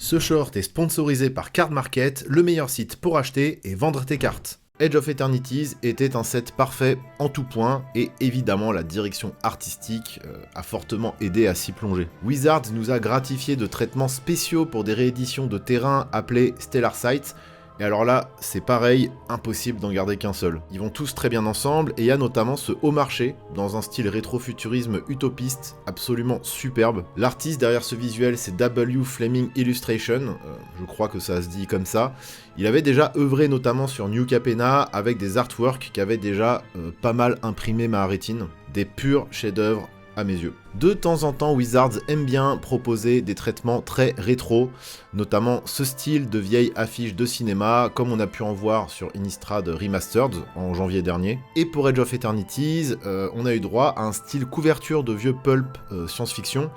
Ce short est sponsorisé par Card Market, le meilleur site pour acheter et vendre tes cartes. Edge of Eternities était un set parfait en tout point et évidemment la direction artistique a fortement aidé à s'y plonger. Wizards nous a gratifié de traitements spéciaux pour des rééditions de terrains appelés Stellar Sites. Et alors là, c'est pareil, impossible d'en garder qu'un seul. Ils vont tous très bien ensemble, et il y a notamment ce haut marché, dans un style rétrofuturisme utopiste, absolument superbe. L'artiste derrière ce visuel, c'est W. Fleming Illustration, je crois que ça se dit comme ça. Il avait déjà œuvré notamment sur New Capenna, avec des artworks qui avaient déjà pas mal imprimé ma rétine. Des purs chefs-d'œuvre à mes yeux. De temps en temps, Wizards aime bien proposer des traitements très rétro, notamment ce style de vieille affiche de cinéma, comme on a pu en voir sur Innistrad Remastered en janvier dernier. Et pour Edge of Eternities, on a eu droit à un style couverture de vieux pulp science-fiction,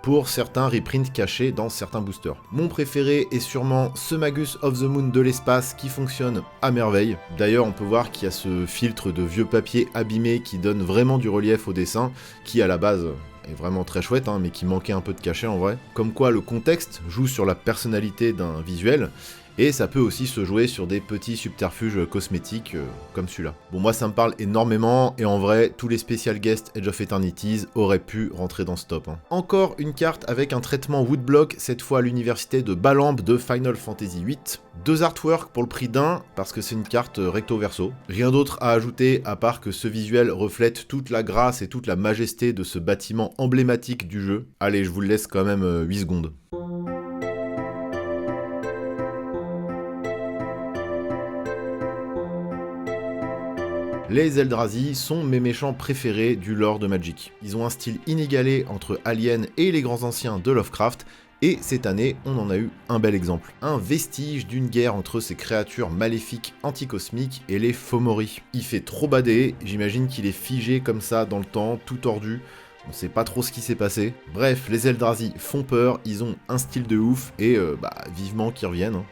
pour certains reprints cachés dans certains boosters. Mon préféré est sûrement ce Magus of the Moon de l'espace qui fonctionne à merveille. D'ailleurs, on peut voir qu'il y a ce filtre de vieux papier abîmé qui donne vraiment du relief au dessin, qui à la base est vraiment très chouette, mais qui manquait un peu de cachet en vrai. Comme quoi le contexte joue sur la personnalité d'un visuel, et ça peut aussi se jouer sur des petits subterfuges cosmétiques comme celui-là. Bon, moi ça me parle énormément, et en vrai, tous les special guests Edge of Eternities auraient pu rentrer dans ce top. Encore une carte avec un traitement woodblock, cette fois à l'université de Balamb de Final Fantasy VIII. Deux artworks pour le prix d'un, parce que c'est une carte recto-verso. Rien d'autre à ajouter, à part que ce visuel reflète toute la grâce et toute la majesté de ce bâtiment emblématique du jeu. Allez, je vous le laisse quand même 8 secondes. Les Eldrazi sont mes méchants préférés du lore de Magic. Ils ont un style inégalé entre Alien et les grands anciens de Lovecraft, et cette année, on en a eu un bel exemple. Un vestige d'une guerre entre ces créatures maléfiques anticosmiques et les Fomori. Il fait trop bader, j'imagine qu'il est figé comme ça dans le temps, tout tordu. On sait pas trop ce qui s'est passé. Bref, les Eldrazi font peur, ils ont un style de ouf, et vivement qu'ils reviennent.